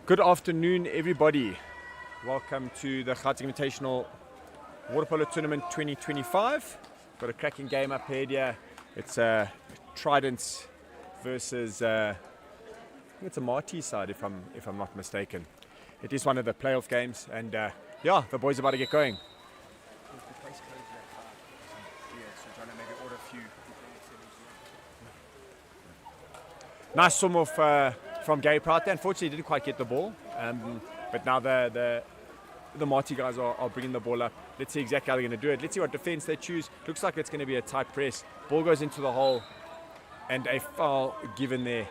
Good afternoon, everybody. Welcome to the Gauteng Invitational Water Polo Tournament 2025. Got a cracking game up here. It's Tridents versus I think it's a Maties side, if I'm not mistaken. It is one of the playoff games, and yeah, the boys are about to get going. Nice swim off from Gary Prout there. Unfortunately, he didn't quite get the ball, but now the Matie guys are bringing the ball up. Let's see exactly how they're going to do it. Let's see what defense they choose. Looks like it's going to be a tight press. Ball goes into the hole, and a foul given there.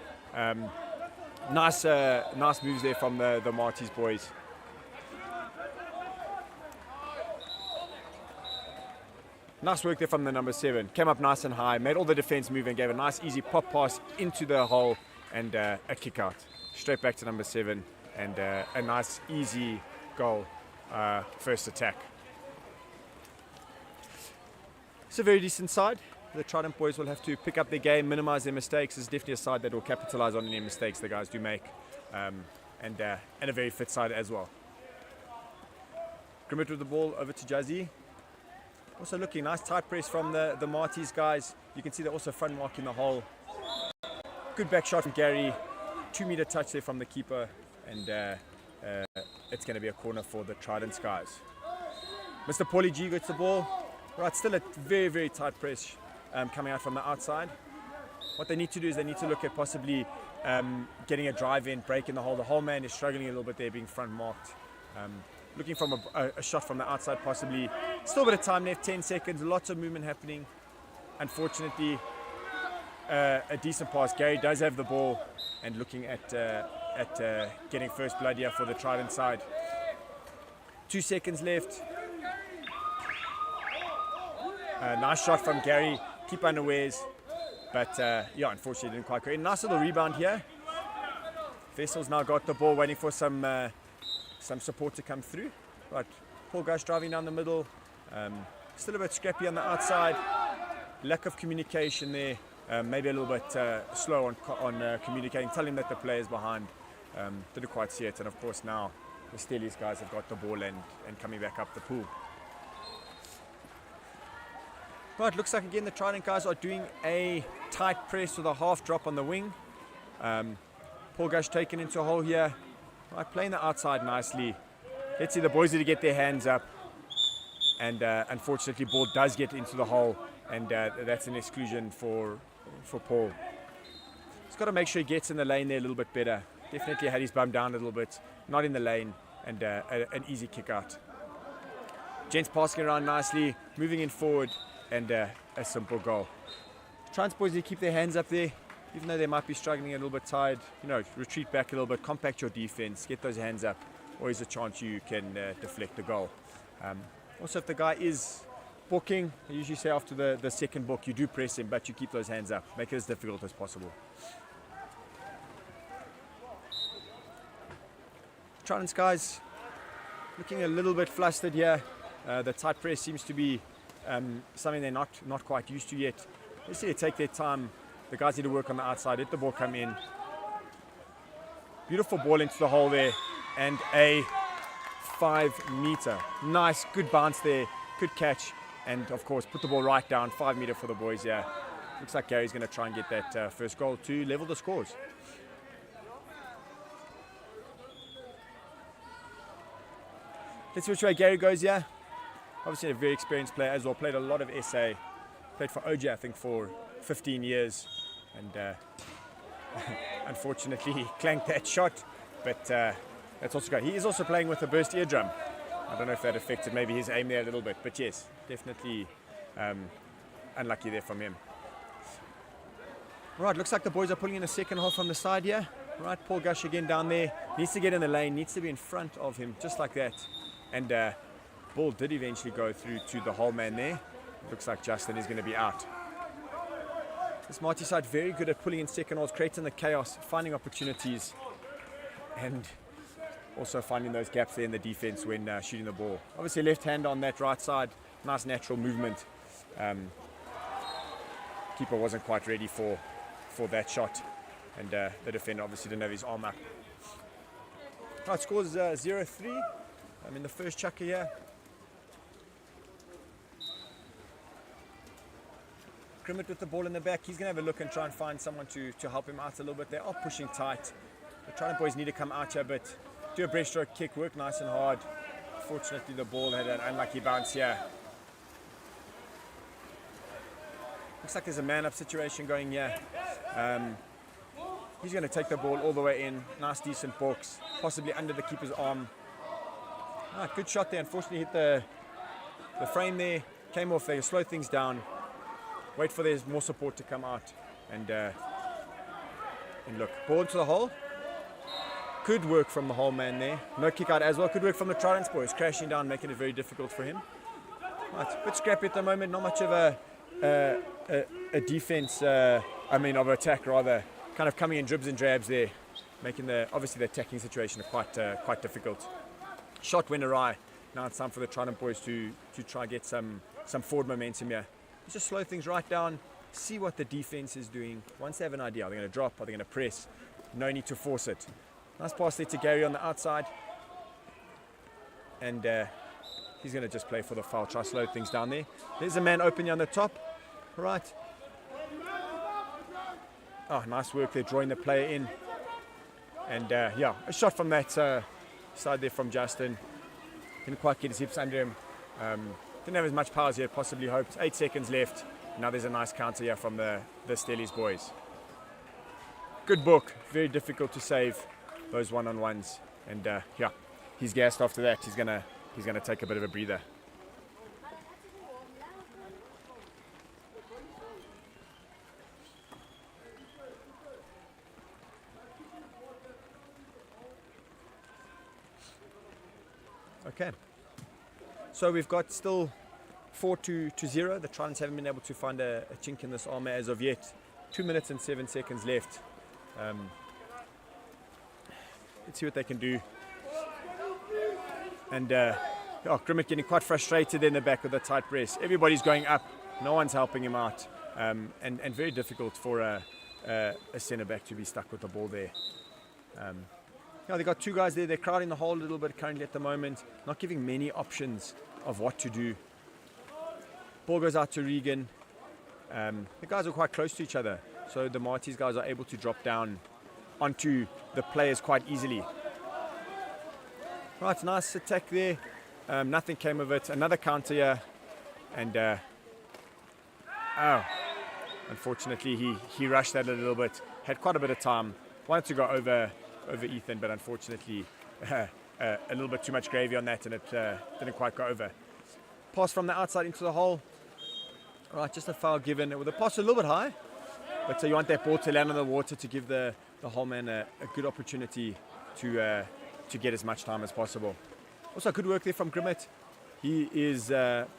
Nice moves there from the Maties boys. Nice work there from the number 7. Came up nice and high, made all the defense move and gave a nice easy pop pass into the hole and a kick out. Straight back to number 7 and a nice easy goal, first attack. It's a very decent side. The Trident boys will have to pick up their game, minimize their mistakes. It's definitely a side that will capitalize on any mistakes the guys do make, and a very fit side as well. Grimmett with the ball over to Jazzy. Also looking nice tight press from the Maties guys. You can see they're also front marking the hole. Good back shot from Gary. 2-meter touch there from the keeper, and it's going to be a corner for the Tridents guys. Mr. Paulie G gets the ball. Right, still a very, very tight press coming out from the outside. What they need to do is they need to look at possibly getting a drive in, breaking the hole. The whole man is struggling a little bit there, being front marked. Looking from a shot from the outside possibly. Still a bit of time left, 10 seconds, lots of movement happening. Unfortunately, a decent pass. Gary does have the ball and looking at getting first blood here for the Trident side. 2 seconds left. Nice shot from Gary, keep unawares, but yeah, unfortunately didn't quite go in. Nice little rebound here. Vessel's now got the ball, waiting for some support to come through. Right, Paul Gush driving down the middle. Still a bit scrappy on the outside. Lack of communication there. Maybe a little bit slow on communicating, telling him that the player's behind. Didn't quite see it, and of course now the Stellies guys have got the ball and coming back up the pool. Right, looks like again the Trident guys are doing a tight press with a half drop on the wing. Paul Gush taken into a hole here. Right, playing the outside nicely. Let's see, the boys need to get their hands up, and unfortunately ball does get into the hole, and that's an exclusion for Paul. He's got to make sure he gets in the lane there a little bit better. Definitely had his bum down a little bit, not in the lane, and an easy kick out. Gents passing around nicely, moving in forward, and a simple goal. Tridents boys need to keep their hands up there, even though they might be struggling a little bit tired. You know, retreat back a little bit, compact your defense, get those hands up. Always a chance you can deflect the goal. Also, if the guy is booking, I usually say after the second book, you do press him, but you keep those hands up. Make it as difficult as possible. Tridents guys looking a little bit flustered here. The tight press seems to be something they're not quite used to yet. Let's see, they take their time. The guys need to work on the outside, let the ball come in. Beautiful ball into the hole there, and a 5-meter. Nice, good bounce there, good catch, and of course put the ball right down. 5-meter for the boys here. Looks like Gary's going to try and get that first goal to level the scores. Let's see which way Gary goes here. Obviously a very experienced player as well, played a lot of SA, played for OJ I think for 15 years, and unfortunately he clanked that shot, but that's also good. He is also playing with a burst eardrum. I don't know if that affected maybe his aim there a little bit, but yes, definitely unlucky there from him. Right, looks like the boys are pulling in a second half from the side here. Right, Paul Gush again down there, needs to get in the lane, needs to be in front of him, just like that. And ball did eventually go through to the whole man there. Looks like Justin is going to be out. This Matie side very good at pulling in second halves, creating the chaos, finding opportunities, and also finding those gaps there in the defense when shooting the ball. Obviously left hand on that right side, nice natural movement. Keeper wasn't quite ready for that shot, and the defender obviously didn't have his arm up. Right, scores 0-3. I'm in the first chucker here. Grimmett with the ball in the back. He's going to have a look and try and find someone to help him out a little bit. They are pushing tight. The Trident boys need to come out here, but do a breaststroke kick, work nice and hard. Fortunately, the ball had an unlucky bounce here. Looks like there's a man-up situation going here. He's going to take the ball all the way in. Nice, decent box, possibly under the keeper's arm. Good shot there. Unfortunately, hit the frame there. Came off there. Slow things down. Wait for there's more support to come out. And look, ball into the hole. Good work from the hole man there. No kick out as well. Good work from the Tridents boys. Crashing down, making it very difficult for him. Right, a bit scrappy at the moment. Not much of a defense, of attack rather. Kind of coming in dribs and drabs there, making obviously the attacking situation quite difficult. Shot went awry. Now it's time for the Trident boys to try get some forward momentum here. Just slow things right down, see what the defense is doing. Once they have an idea, are they going to drop, are they going to press? No need to force it. Nice pass there to Gary on the outside. And he's going to just play for the foul, try to slow things down there. There's a man open here on the top. Right. Oh, nice work there, drawing the player in. And a shot from that side there from Justin. Didn't quite get his hips under him. Didn't have as much power as he had possibly hoped. 8 seconds left. Now there's a nice counter here from the Stellies boys. Good book. Very difficult to save those one-on-ones. And he's gassed after that. He's gonna take a bit of a breather. Okay, so we've got still 4-0. The Tridents haven't been able to find a chink in this armor as of yet. 2 minutes and 7 seconds left. Let's see what they can do. And Grimmett getting quite frustrated in the back with the tight press. Everybody's going up. No one's helping him out. And very difficult for a centre back to be stuck with the ball there. They've got 2 guys there. They're crowding the hole a little bit currently at the moment. Not giving many options of what to do. Ball goes out to Regan. The guys are quite close to each other. So the Maties guys are able to drop down onto the players quite easily. Right, nice attack there. Nothing came of it. Another counter here. And unfortunately he rushed that a little bit. Had quite a bit of time. Wanted to go over Ethan, but unfortunately a little bit too much gravy on that, and it didn't quite go over. Pass from the outside into the hole. All right, just a foul given. With the pass a little bit high, but so you want that ball to land on the water to give the hole man a good opportunity to get as much time as possible. Also, good work there from Grimmett. He is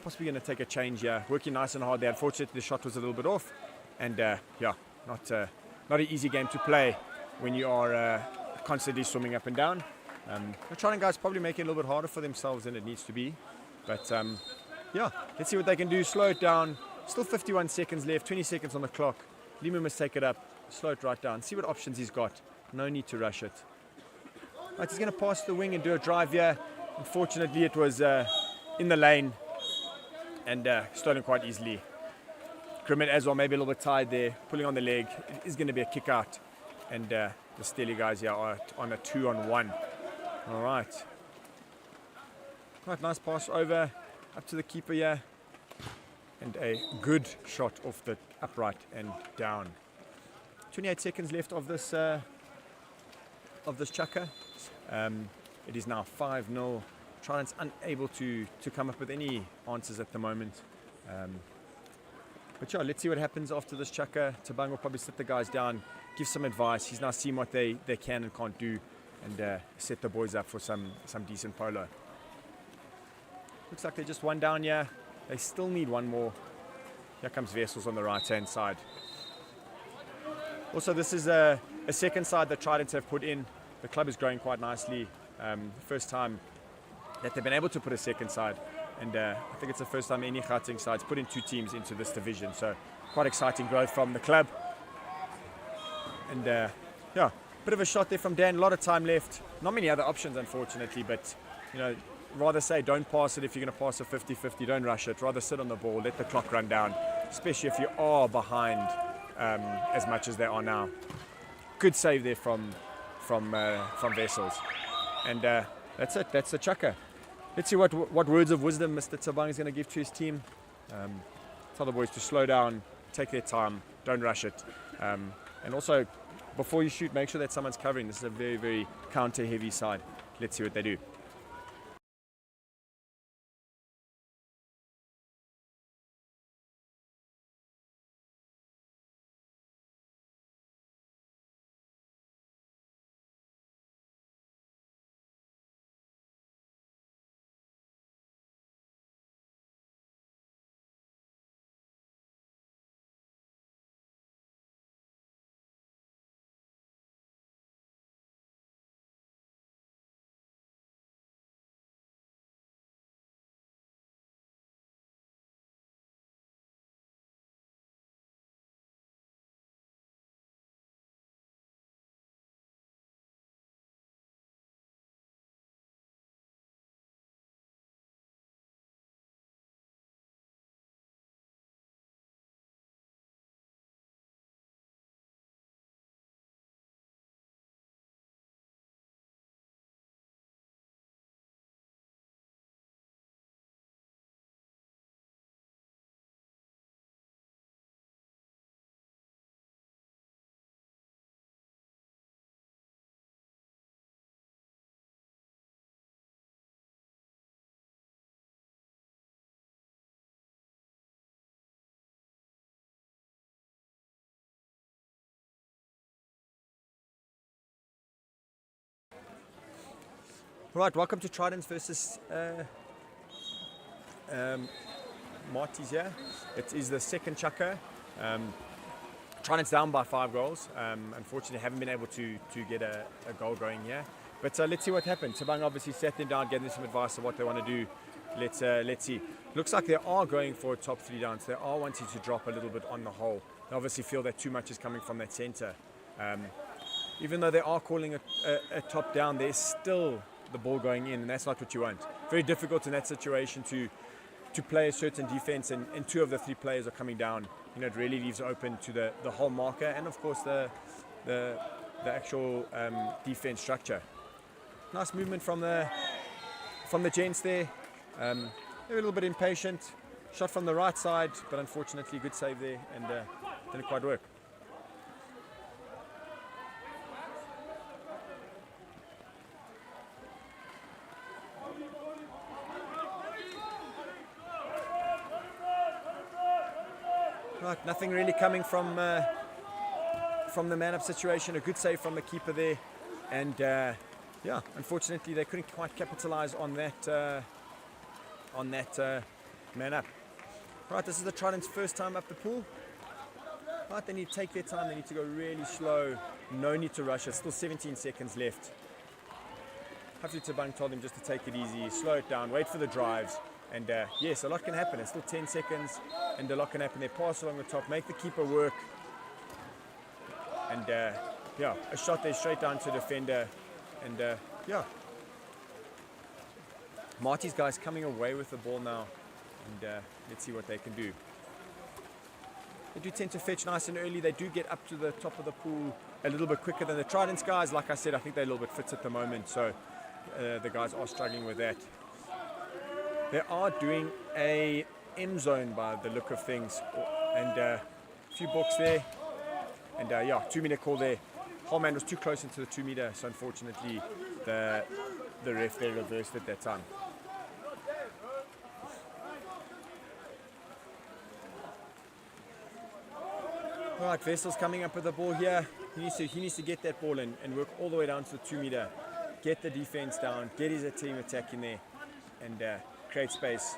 possibly going to take a change here, working nice and hard there. Unfortunately, the shot was a little bit off, and not an easy game to play when you are constantly swimming up and down. The Trident guys probably making it a little bit harder for themselves than it needs to be. But let's see what they can do. Slow it down. Still 51 seconds left, 20 seconds on the clock. Lima must take it up, slow it right down, see what options he's got. No need to rush it. Right, he's going to pass the wing and do a drive here. Unfortunately, it was in the lane and stolen quite easily. Grimmett as well, maybe a little bit tired there, pulling on the leg. It is going to be a kick out. And the Stelly guys here are on a 2-on-1. All right. Right, nice pass over, up to the keeper here. And a good shot off the upright and down. 28 seconds left of this chucker. It is now 5-0. Trident's unable to come up with any answers at the moment. But let's see what happens after this chucker. Tabang will probably sit the guys down, give some advice. He's now seen what they can and can't do, and set the boys up for some decent polo. Looks like they're just one down here. They still need one more. Here comes Vessels on the right-hand side. Also, this is a second side that Tridents have put in. The club is growing quite nicely. First time that they've been able to put a second side. And I think it's the first time any Gauteng side's put in 2 teams into this division. So quite exciting growth from the club. And Bit of a shot there from Dan, a lot of time left. Not many other options, unfortunately, but, you know, rather say don't pass it if you're going to pass a 50-50, don't rush it. Rather sit on the ball, let the clock run down, especially if you are behind as much as they are now. Good save there from Wessels. And that's it, that's the chucker. Let's see what words of wisdom Mr. Tabang is going to give to his team. Tell the boys to slow down, take their time, don't rush it. And also, before you shoot, make sure that someone's covering. This is a very, very counter-heavy side. Let's see what they do. Right, welcome to Tridents versus Maties here. It is the second chucker. Tridents down by 5 goals. Unfortunately, haven't been able to get a goal going here. But let's see what happens. Tabang obviously sat them down, gave them some advice on what they want to do. Let's see. Looks like they are going for a top 3 dance. They are wanting to drop a little bit on the hole. They obviously feel that too much is coming from that centre. Even though they are calling a top down, there's still the ball going in, and that's not what you want. Very difficult in that situation to play a certain defense, and 2 of the 3 players are coming down. You know, it really leaves open to the whole marker and of course the actual defense structure. Nice movement from the gents there. They're a little bit impatient. Shot from the right side, but unfortunately good save there, and didn't quite work. Right, nothing really coming from the man-up situation. A good save from the keeper there, and yeah, unfortunately they couldn't quite capitalize on that man-up. Right, this is the Tridents' first time up the pool. Right, they need to take their time. They need to go really slow. No need to rush it. Still 17 seconds left. Hopefully Tabang told him just to take it easy, slow it down, wait for the drives. And yes, a lot can happen. It's still 10 seconds, and a lot can happen. They pass along the top, make the keeper work. And yeah, a shot there straight down to the defender. And yeah, Marty's guys coming away with the ball now. And let's see what they can do. They do tend to fetch nice and early. They do get up to the top of the pool a little bit quicker than the Tridents guys. Like I said, I think they're a little bit fit at the moment. So the guys are struggling with that. They are doing a M zone by the look of things, and a few books there, and yeah, 2-meter call there. Whole man was too close into the 2-meter, so unfortunately the ref there reversed at that time. Right, Wessels coming up with the ball here. He needs to get that ball in and work all the way down to the 2-meter, get the defense down, get his team attack in there, and create space.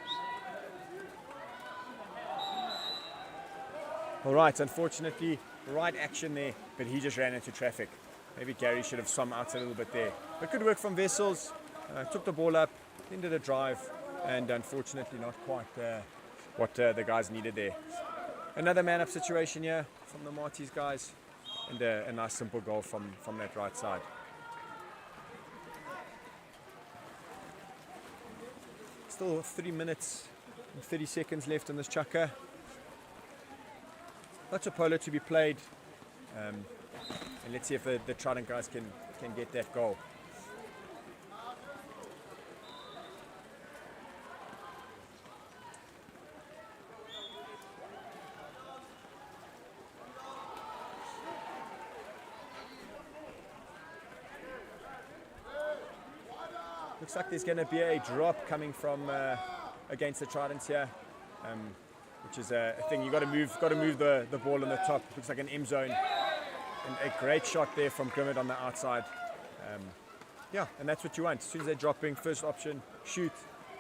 All right, unfortunately, right action there, but he just ran into traffic. Maybe Gary should have swum out a little bit there. But good work from Wessels. Took the ball up, ended a drive, and unfortunately not quite what the guys needed there. Another man-up situation here from the Maties guys. and a nice simple goal from that right side. Still 3 minutes and 30 seconds left on this chukker. Lots of polo to be played, and let's see if the Trident guys can get that goal. Looks like there's going to be a drop coming from against the Tridents here, which is a thing. You got to move the ball on the top. Looks like an M zone, and a great shot there from Grimmett on the outside. Yeah, and that's what you want. As soon as they're dropping, first option, shoot.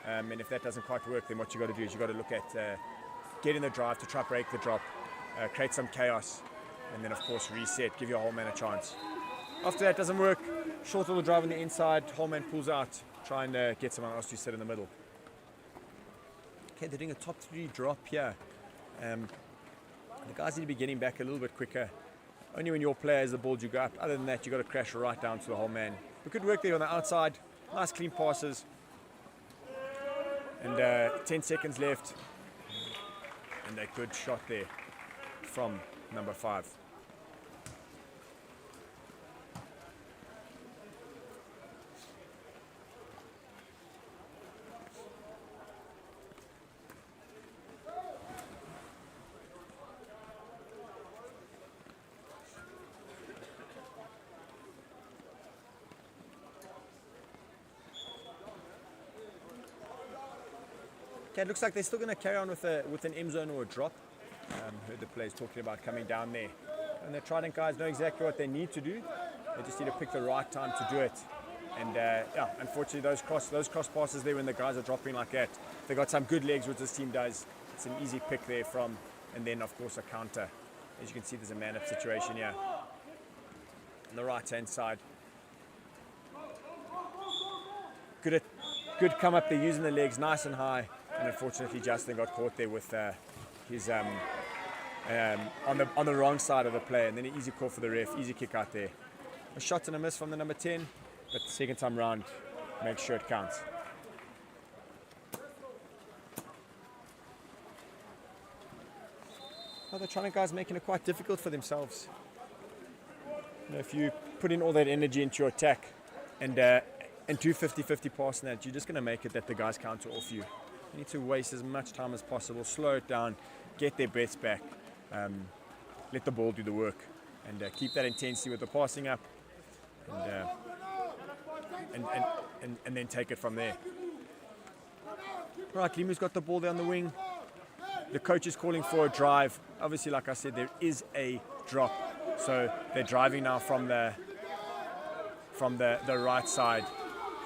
And if that doesn't quite work, then what you got to do is you got to look at getting the drive to try break the drop, create some chaos, and then of course reset, give your whole man a chance. After that doesn't work, short little drive on the inside, whole man pulls out, try and get someone else to sit in the middle. Okay, they're doing a top 3 drop here. The guys need to be getting back a little bit quicker. Only when your player has the ball do you go up. Other than that, you've got to crash right down to the whole man. But good work there on the outside. Nice clean passes. And 10 seconds left. And a good shot there from number 5. Okay, it looks like they're still going to carry on with an M zone or a drop. Heard the players talking about coming down there. And the Trident guys know exactly what they need to do. They just need to pick the right time to do it. And yeah, unfortunately those cross passes there when the guys are dropping like that, they got some good legs, which this team does. It's an easy pick there from, and then of course a counter. As you can see, there's a man-up situation here. On the right-hand side. Good come up there using the legs nice and high. And unfortunately, Justin got caught there with his on the wrong side of the play, and then an easy call for the ref, easy kick out there. A shot and a miss from the number 10, but the second time round, make sure it counts. Well, the Trident guys making it quite difficult for themselves. You know, if you put in all that energy into your attack and do 50-50 passing that, you're just going to make it that the guys counter off you. You need to waste as much time as possible, slow it down, get their breaths back, let the ball do the work, and keep that intensity with the passing up, and then take it from there. Right, Limu's got the ball there on the wing. The coach is calling for a drive. Obviously, like I said, there is a drop, so they're driving now from the right side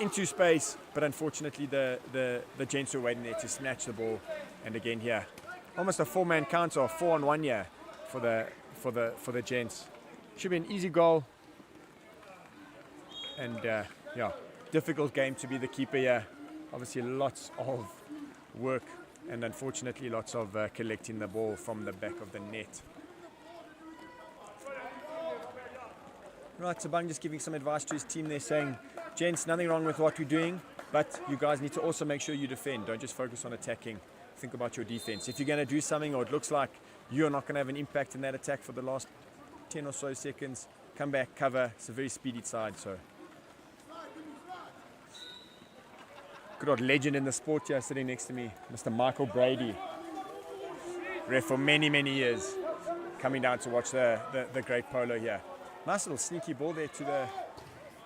into space, but unfortunately the gents were waiting there to snatch the ball. And again here, almost a 4-man counter, 4-on-1 here for the gents. Should be an easy goal. And yeah, difficult game to be the keeper here. Obviously lots of work and unfortunately lots of collecting the ball from the back of the net. Right, Sabang just giving some advice to his team there, saying, gents, nothing wrong with what we're doing, but you guys need to also make sure you defend. Don't just focus on attacking. Think about your defense. If you're going to do something or it looks like you're not going to have an impact in that attack for the last 10 or so seconds, come back, cover. It's a very speedy side, so. Good old legend in the sport here sitting next to me, Mr. Michael Brady. Ref for many, many years. Coming down to watch the great polo here. Nice little sneaky ball there to the...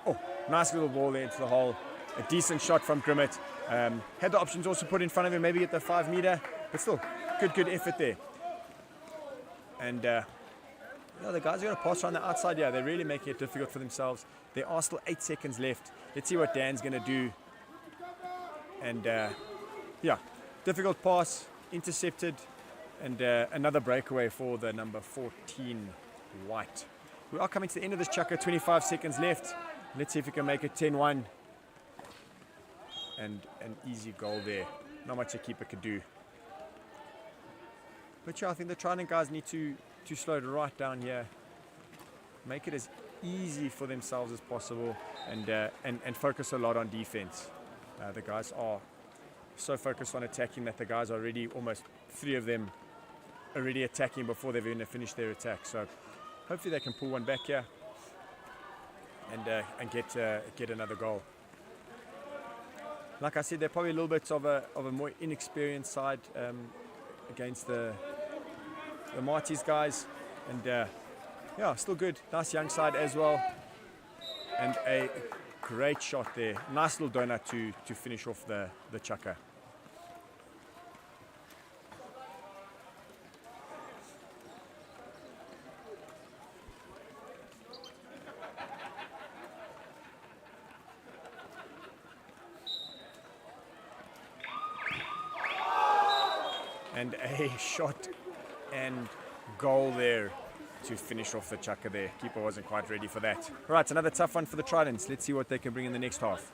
Oh, nice little ball there into the hole. A decent shot from Grimmett. Had the options also put in front of him, maybe get the 5 meter, but still, good effort there. And you know, the guys are going to pass around the outside here. They're really making it difficult for themselves. There are still 8 seconds left. Let's see what Dan's going to do. And yeah, difficult pass, intercepted, and another breakaway for the number 14, White. We are coming to the end of this chukker, 25 seconds left. Let's see if we can make it 10-1. And an easy goal there. Not much a keeper could do. But yeah, I think the Trident guys need to slow it right down here. make it as easy for themselves as possible, and focus a lot on defense. The guys are so focused on attacking that the guys are already, almost 3 of them already attacking before they've even finished their attack. So hopefully they can pull one back here and get another goal. Like I said, they're probably a little bit of a more inexperienced side against the Maties guys, and yeah, still good. Nice young side as well, and a great shot there. Nice little donut to finish off the chucker. And a shot and goal there to finish off the chucker there. Keeper wasn't quite ready for that. All right, another tough one for the Tridents. Let's see what they can bring in the next half.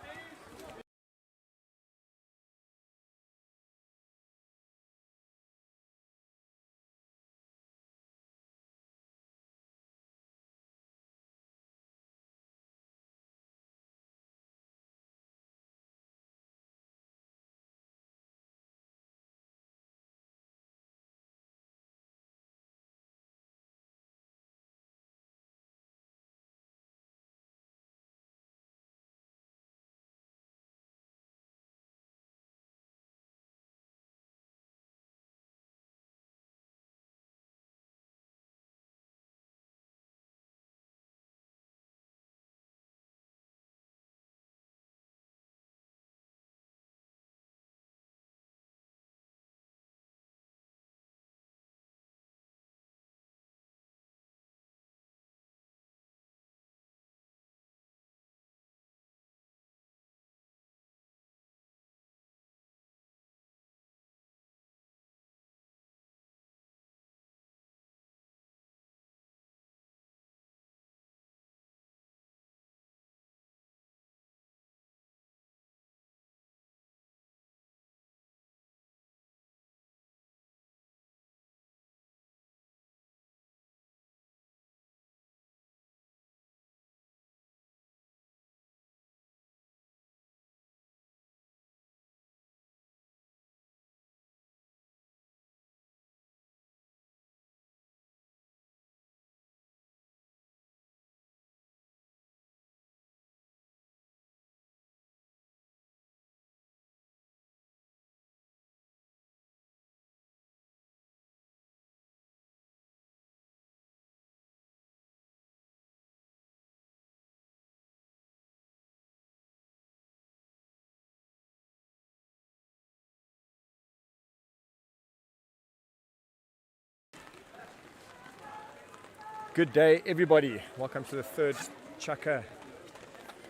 Good day, everybody. Welcome to the third chucker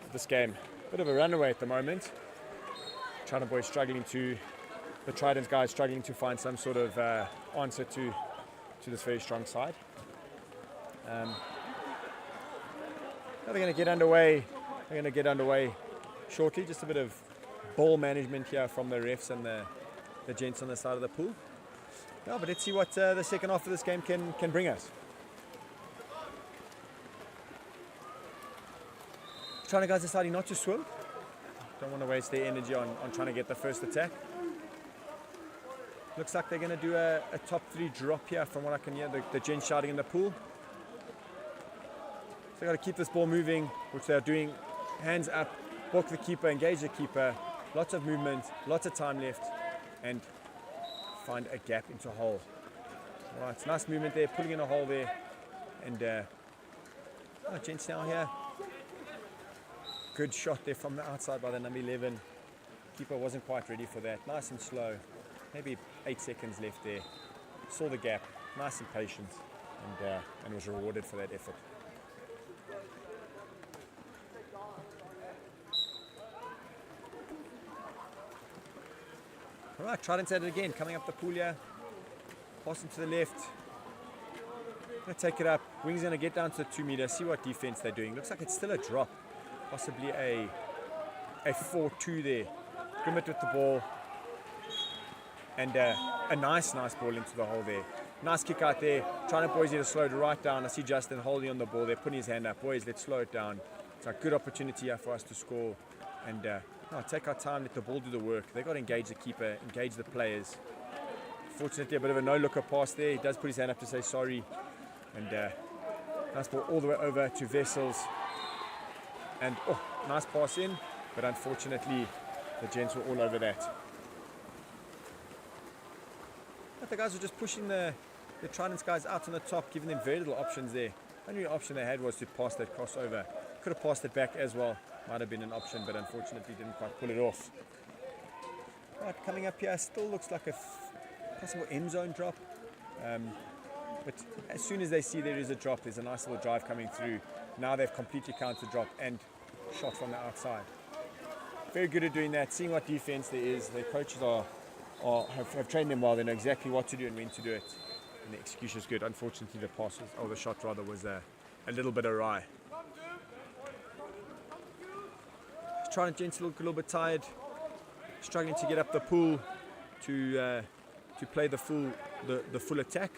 of this game. Bit of a runaway at the moment. China boys the Tridents guys struggling to find some sort of answer to this very strong side. Now they're going to get underway. They're going to get underway shortly. Just a bit of ball management here from the refs and the gents on the side of the pool. Yeah, but let's see what the second half of this game can bring us. China guys deciding not to swim. Don't want to waste their energy on trying to get the first attack. Looks like they're going to do a top 3 drop here from what I can hear, the gents shouting in the pool. So they've got to keep this ball moving, which they're doing. Hands up, walk the keeper, engage the keeper. Lots of movement, lots of time left, and find a gap into a hole. All right, nice movement there, pulling in a hole there. And gents now here. Good shot there from the outside by the number 11. Keeper wasn't quite ready for that. Nice and slow. Maybe 8 seconds left there. Saw the gap. Nice and patient. And was rewarded for that effort. All right, Tridents at it again. Coming up the pool here. Passing to the left. Going to take it up. Wing's going to get down to the 2 meter. See what defense they're doing. Looks like it's still a drop. Possibly a 4-2 there. Grimmett with the ball. And a nice ball into the hole there. Nice kick out there. Trident boys need to slow it right down. I see Justin holding on the ball. They're putting his hand up. Boys, let's slow it down. It's a good opportunity here for us to score. And take our time, let the ball do the work. They've got to engage the keeper, engage the players. Fortunately, a bit of a no-looker pass there. He does put his hand up to say sorry. And nice ball all the way over to Vessels. And, nice pass in. But unfortunately, the gents were all over that. But the guys were just pushing the Tridents guys out on the top, giving them very little options there. The only option they had was to pass that crossover. Could have passed it back as well. Might have been an option, but unfortunately didn't quite pull it off. Right, coming up here, still looks like a possible end zone drop. But as soon as they see there is a drop, there's a nice little drive coming through. Now they've completely countered drop and shot from the outside. Very good at doing that, seeing what defense there is. Their coaches have trained them well. They know exactly what to do and when to do it. And the execution is good. Unfortunately, the shot was a little bit awry. Trident gents look a little bit tired, struggling to get up the pool to play the full attack.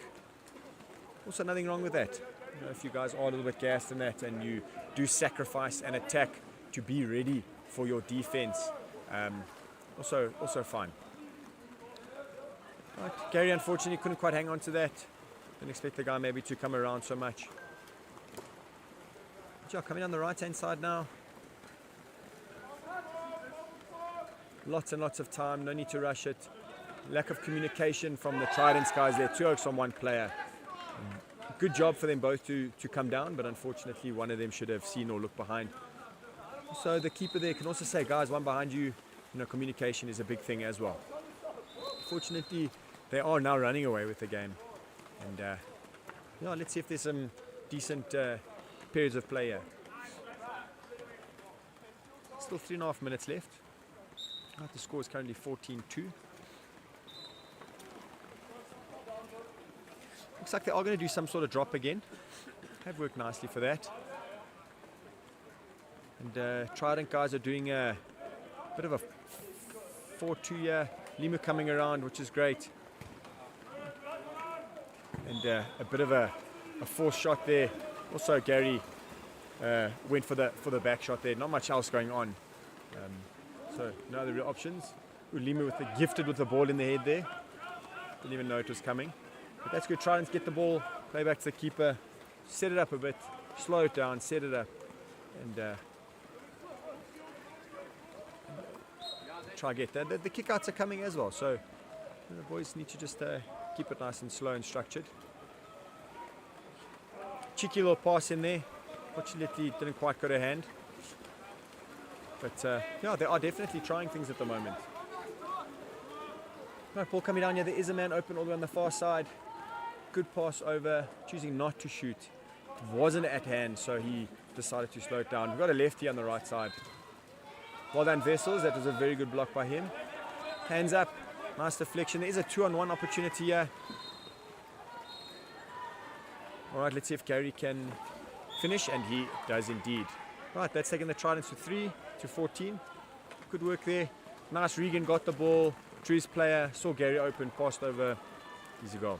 Also, nothing wrong with that. If you guys are a little bit gassed in that and you do sacrifice an attack to be ready for your defense, also fine. Right, Gary unfortunately couldn't quite hang on to that. Didn't expect the guy maybe to come around so much. Coming on the right hand side now. Lots and lots of time, no need to rush it. Lack of communication from the Tridents guys there, 2 oaks on one player. Good job for them both to come down, but unfortunately one of them should have seen or looked behind. So the keeper there can also say, guys, one behind you. Communication is a big thing as well. Fortunately, they are now running away with the game. And let's see if there's some decent periods of play here. Still 3.5 minutes left. The score is currently 14-2. Looks like they are going to do some sort of drop again. Have worked nicely for that. And Trident guys are doing a bit of a 4-2 here. Limu coming around, which is great. And a bit of a forced shot there. Also Gary went for the back shot there. Not much else going on. So no other real options. Limu gifted with the ball in the head there. Didn't even know it was coming. But that's good. Tridents get the ball, play back to the keeper, set it up a bit, slow it down, set it up, and try get that. The kickouts are coming as well, so the boys need to just keep it nice and slow and structured. Cheeky little pass in there. Fortunately, it didn't quite go to hand. But they are definitely trying things at the moment. Right, ball coming down here. There is a man open all the way on the far side. Good pass over, choosing not to shoot. It wasn't at hand, so he decided to slow it down. We've got a lefty on the right side. Well done, Vessels. That was a very good block by him. Hands up. Nice deflection. There is a 2-on-1 opportunity here. All right, let's see if Gary can finish, and he does indeed. Right, that's taking the Tridents to 3-14. Good work there. Nice. Regan got the ball. Drew his player. Saw Gary open. Passed over. Easy goal.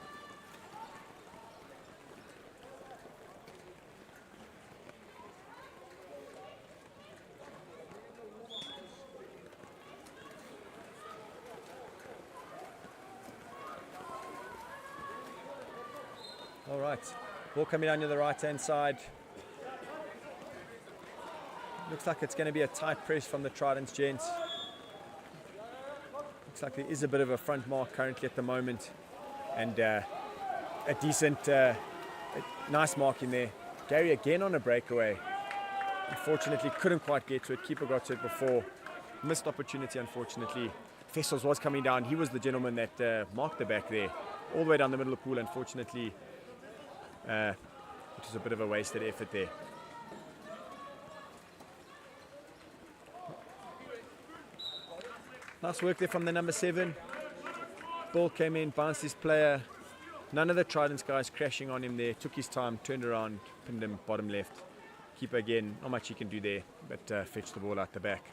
All right. Ball coming down to the right-hand side. Looks like it's going to be a tight press from the Tridents gents. Looks like there is a bit of a front mark currently at the moment. And a decent, nice mark in there. Gary again on a breakaway. Unfortunately, couldn't quite get to it. Keeper got to it before. Missed opportunity, unfortunately. Vessels was coming down. He was the gentleman that marked the back there. All the way down the middle of the pool, unfortunately. Which is a bit of a wasted effort there. Nice work there from the number 7. Ball came in, bounced his player. None of the Tridents guys crashing on him there. Took his time, turned around, pinned him bottom left. Keeper again, not much he can do there, but fetched the ball out the back.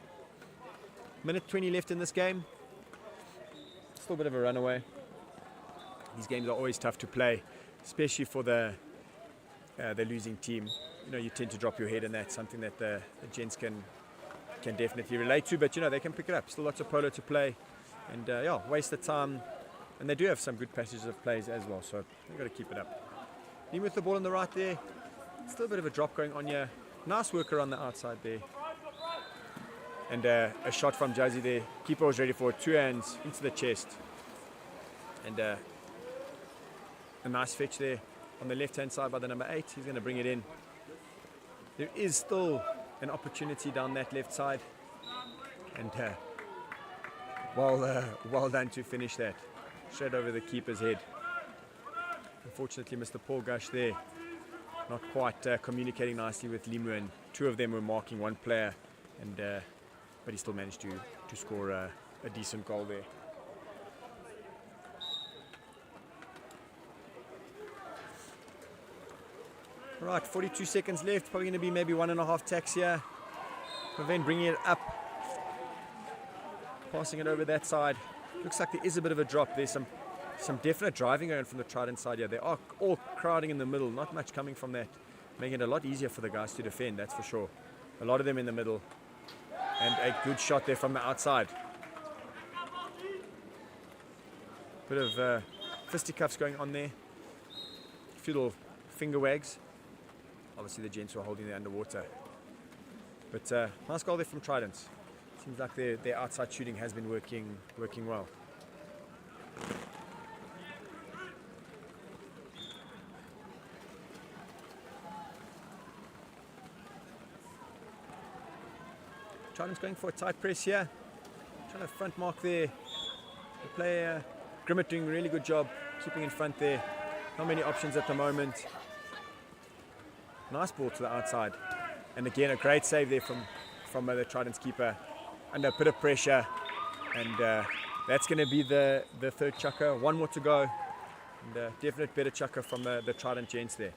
Minute 20 left in this game. Still a bit of a runaway. These games are always tough to play, especially for the losing team. You know, you tend to drop your head, and that's something that the gents can definitely relate to. But you know, they can pick it up. Still lots of polo to play, and yeah, waste the time. And they do have some good passages of plays as well, so you've got to keep it up. Even with the ball on the right there, still a bit of a drop going on here. Nice work around the outside there. And a shot from Jazzy there. Keeper was ready for it. 2 hands into the chest. And a nice fetch there on the left-hand side by the number 8. He's going to bring it in. There is still an opportunity down that left side. And well done to finish that. Straight over the keeper's head. Unfortunately, Mr. Paul Gush there, not quite communicating nicely with Limu, and 2 of them were marking 1 player, and but he still managed to score a decent goal there. Right, 42 seconds left. Probably going to be maybe 1.5 tacks here. Then bringing it up, passing it over that side. Looks like there is a bit of a drop. There's some definite driving going from the Trident side here. They are all crowding in the middle, not much coming from that, making it a lot easier for the guys to defend, that's for sure. A lot of them in the middle, and a good shot there from the outside. Bit of fisticuffs going on there. A few little finger wags. Obviously the gents were holding it underwater. But nice goal there from Tridents. Seems like their outside shooting has been working well. Tridents going for a tight press here. Trying to front mark there. The player Grimmett doing a really good job keeping in front there. Not many options at the moment. Nice ball to the outside. And again, a great save there from the Tridents keeper. Under a bit of pressure, and that's going to be the 3rd chucker. 1 more to go, and definite better chucker from the Trident gents there.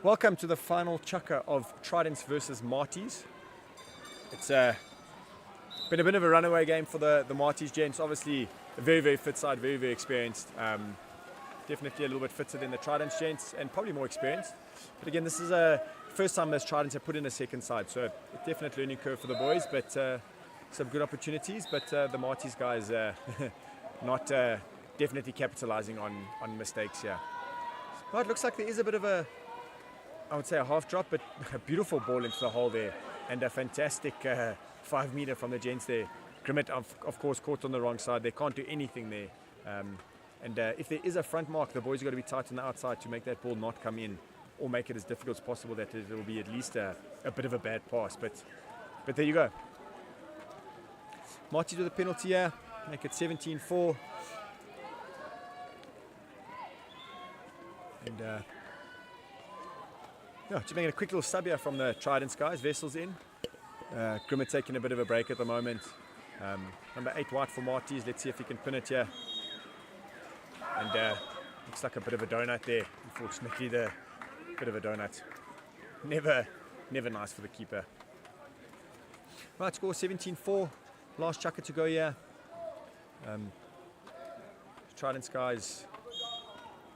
Welcome to the final chukker of Tridents versus Maties. It's been a bit of a runaway game for the Maties gents. Obviously a very, very fit side, very, very experienced. Definitely a little bit fitter than the Tridents gents, and probably more experienced. But again, this is a first time those Tridents have put in a second side, so a definite learning curve for the boys, but some good opportunities. But the Maties guys not definitely capitalizing on mistakes here. Well, it looks like there is a bit of a, I would say a half drop, but a beautiful ball into the hole there, and a fantastic 5 meter from the gents there. Grimmett, of course, caught on the wrong side. They can't do anything there. And if there is a front mark, the boys have got to be tight on the outside to make that ball not come in, or make it as difficult as possible that it will be at least a bit of a bad pass. But there you go. Maties with a penalty here, make it 17-4. And just making a quick little sub here from the Tridents guys. Vessel's in. Grimmett taking a bit of a break at the moment. Number 8 white for Maties. Let's see if he can pin it here. And looks like a bit of a donut there. Unfortunately, the bit of a donut. Never nice for the keeper. Right, score 17-4. Last chucker to go here. Tridents guys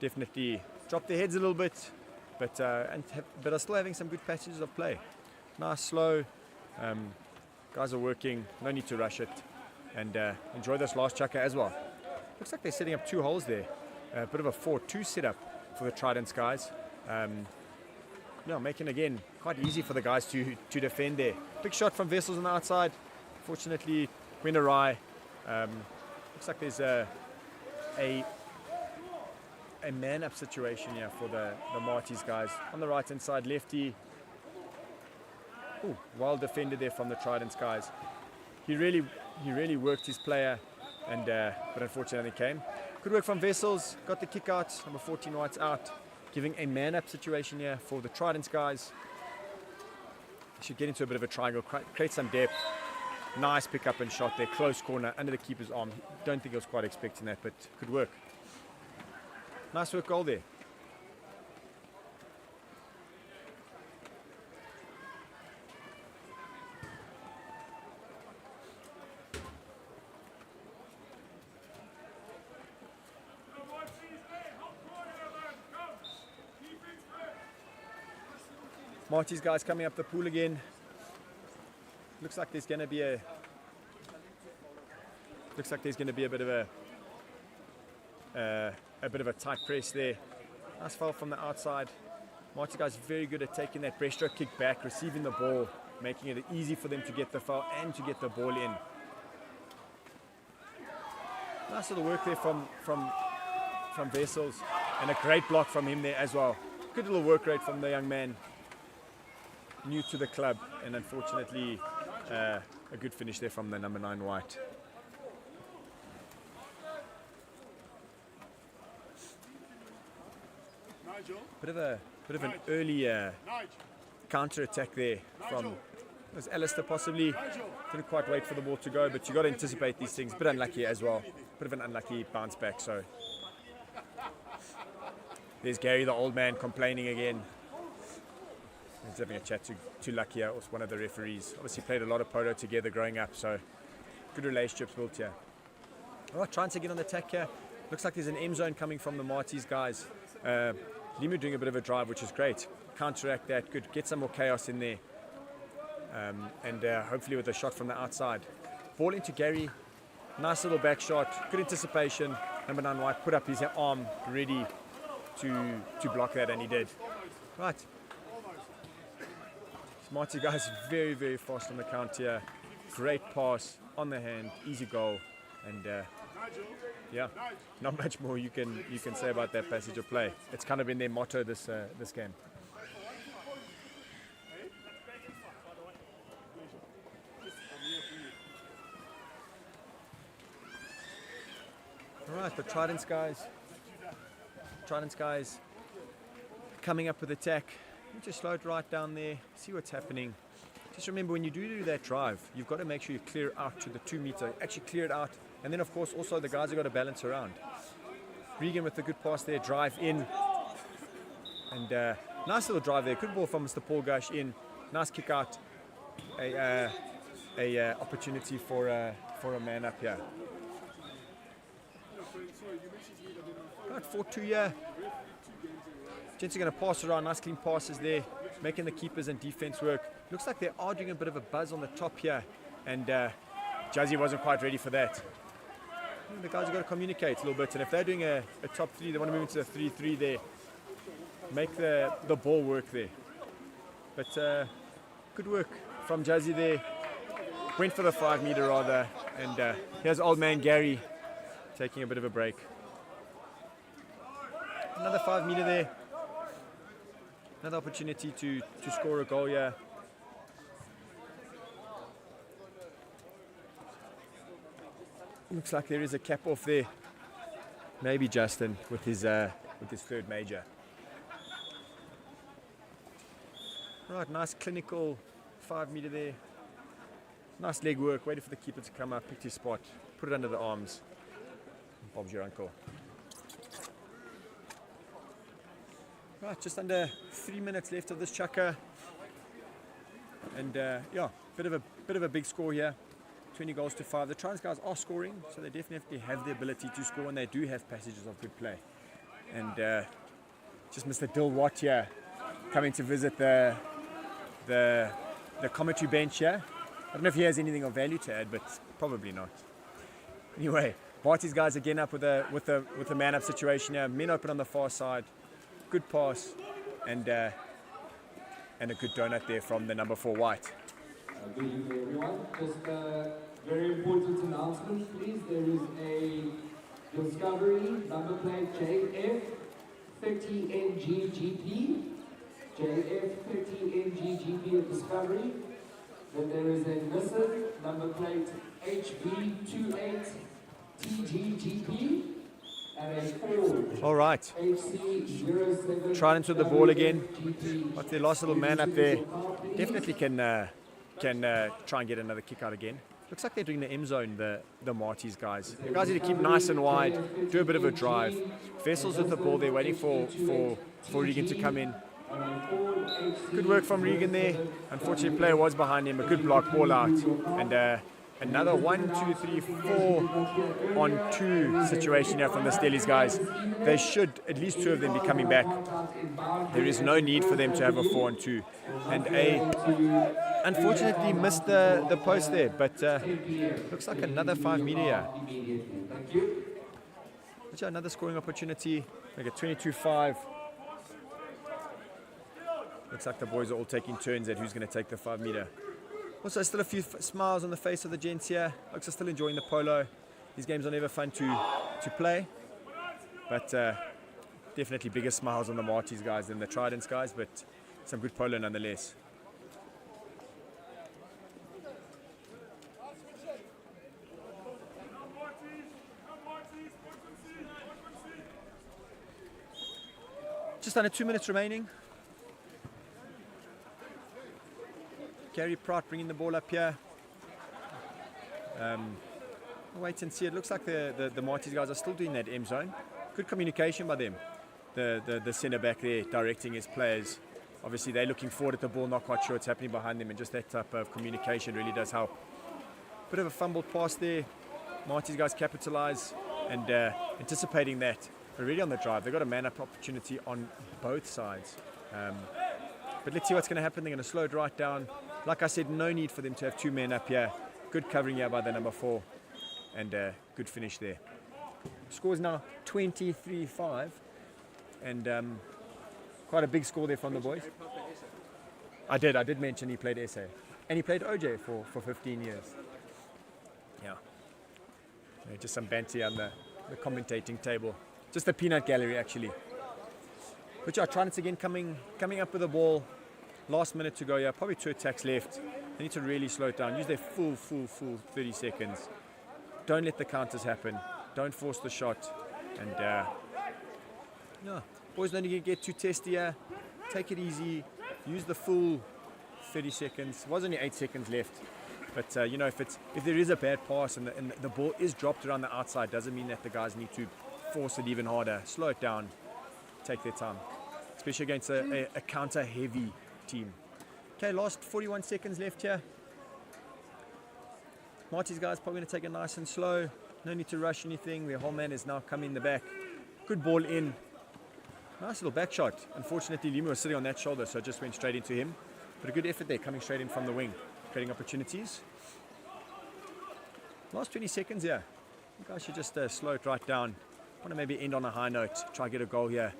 definitely dropped their heads a little bit, but are still having some good passages of play. Nice, slow. Guys are working. No need to rush it, and enjoy this last chucker as well. Looks like they're setting up 2 holes there. A bit of a 4-2 setup for the Tridents guys. Making again quite easy for the guys to defend there. Big shot from Vessels on the outside. Fortunately, went awry. Looks like there's a man-up situation here for the Maties guys. On the right-hand side, lefty. Ooh, well defended there from the Tridents guys. He really worked his player, and but unfortunately came. Good work from Vessels. Got the kick out. Number 14 White's out, giving a man-up situation here for the Tridents guys. Should get into a bit of a triangle, create some depth. Nice pick up and shot there, close corner, under the keeper's arm. Don't think he was quite expecting that, but good work. Nice work goal there. Maties guys coming up the pool again. Looks like there's going to be a bit of a tight press there. Nice foul from the outside. Maties guys very good at taking that breaststroke kick back, receiving the ball, making it easy for them to get the foul and to get the ball in. Nice little work there from Vessels, and a great block from him there as well. Good little work rate from the young man, new to the club, and unfortunately a good finish there from the number 9 White. Bit of an early counter attack there from was Alistair possibly. Didn't quite wait for the ball to go, but you got to anticipate these things. Bit unlucky as well. Bit of an unlucky bounce back. So there's Gary, the old man, complaining again. He's having a chat to Luckier, also one of the referees. Obviously played a lot of polo together growing up, so good relationships built here. All right, trying to get on the attack here. Looks like there's an M zone coming from the Maties guys. Limu doing a bit of a drive, which is great. Counteract that, good. Get some more chaos in there. And hopefully with a shot from the outside. Ball into Gary. Nice little back shot. Good anticipation. Number 9 White put up his arm ready to block that, and he did. Right. Maties guys very, very fast on the count here. Great pass on the hand, easy goal, and yeah, not much more you can say about that passage of play. It's kind of been their motto this game. All right, the Tridents guys coming up with attack. Just slow it right down there, see what's happening. Just remember, when you do that drive, you've got to make sure you clear out to the 2 meter, actually clear it out, and then of course also the guys have got to balance around. Regan with a good pass there, drive in, and nice little drive there, good ball from Mr. Paul Gush in, nice kick out, a opportunity for a man up here. Right, 4-2 here. Gents are going to pass around, nice clean passes there, making the keepers and defense work. Looks like they're arguing a bit of a buzz on the top here, and Jazzy wasn't quite ready for that. The guys have got to communicate a little bit, and if they're doing a top 3, they want to move into the 3-3 there, make the ball work there. But good work from Jazzy there, went for the 5 meter rather, and here's old man Gary taking a bit of a break. Another 5 meter there. Another opportunity to score a goal here. Looks like there is a cap off there. Maybe Justin with his 3rd major. Right, nice clinical 5 meter there. Nice leg work, waited for the keeper to come up, picked his spot, put it under the arms. Bob's your uncle. Right, just under 3 minutes left of this chukker. And yeah, bit of a big score here. 20 goals to 5. The Tridents guys are scoring, so they definitely have the ability to score, and they do have passages of good play. And just Mr. Dill Watt here coming to visit the commentary bench here. I don't know if he has anything of value to add, but probably not. Anyway, Maties guys again up with a man-up situation here. Men open on the far side. Good pass, and a good donut there from the number 4 White. Good evening, everyone. Just a very important announcement, please. There is a Discovery number plate JF30NGGP. JF30NGGP at Discovery. Then there is a Nissan number plate HB28TGGP. And a Ford. All right. HC07. Tridents with the ball again. But their last little man up there definitely can try and get another kick out again. Looks like they're doing the M zone, the Maties guys. The guys need to keep nice and wide, do a bit of a drive. Vessel's with the ball there, waiting for Regan to come in. Good work from Regan there. Unfortunately, player was behind him. A good block, ball out, and another 1, 2, 3, 4 on 2 situation here from the Stellies guys. They should, at least 2 of them, be coming back. There is no need for them to have a 4 on 2. And unfortunately missed the post there, but looks like another 5 meter here. But yeah, another scoring opportunity, like a 22-5. Looks like the boys are all taking turns at who's going to take the 5 meter. Also, still a few smiles on the face of the gents here. Folks are still enjoying the polo. These games are never fun to play, but definitely bigger smiles on the Maties guys than the Tridents guys, but some good polo nonetheless. Just under 2 minutes remaining. Gary Pratt bringing the ball up here. We'll wait and see. It looks like the Maties guys are still doing that M zone. Good communication by them. The centre back there directing his players. Obviously they're looking forward at the ball, not quite sure what's happening behind them, and just that type of communication really does help. Bit of a fumbled pass there. Maties guys capitalise and anticipating that. They're really on the drive. They've got a man-up opportunity on both sides. But let's see what's going to happen. They're going to slow it right down. Like I said, no need for them to have 2 men up here. Good covering here by the number 4. And good finish there. Score is now 23-5. And quite a big score there from the boys. I did mention he played SA. And he played OJ for 15 years. Yeah. Just some banter on the commentating table. Just the peanut gallery, actually. But yeah, Tridents again coming up with the ball. Last minute to go, yeah, probably 2 attacks left. They need to really slow it down. Use their full 30 seconds. Don't let the counters happen. Don't force the shot. And yeah, boys don't need to get too testy here. Take it easy. Use the full 30 seconds. There was only 8 seconds left. But you know, if there is a bad pass and the ball is dropped around the outside, doesn't mean that the guys need to force it even harder. Slow it down. Take their time. Especially against a counter-heavy team. Okay, last 41 seconds left here. Maties guys probably going to take it nice and slow. No need to rush anything. Their whole man is now coming in the back. Good ball in. Nice little back shot. Unfortunately, Lima was sitting on that shoulder, so it just went straight into him. But a good effort there, coming straight in from the wing, creating opportunities. Last 20 seconds here. You guys should just slow it right down. Want to maybe end on a high note. Try and get a goal here.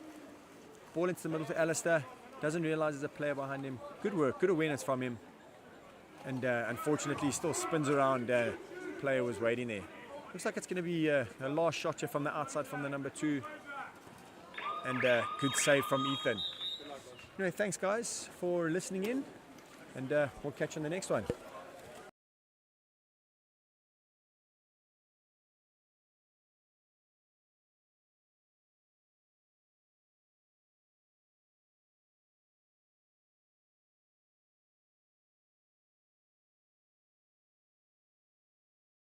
Ball into the middle to Alistair. Doesn't realize there's a player behind him. Good work, good awareness from him. And unfortunately, still spins around. Player was waiting there. Looks like it's going to be a last shot here from the outside from the number 2. And good save from Ethan. Anyway, thanks guys for listening in. And we'll catch you on the next one.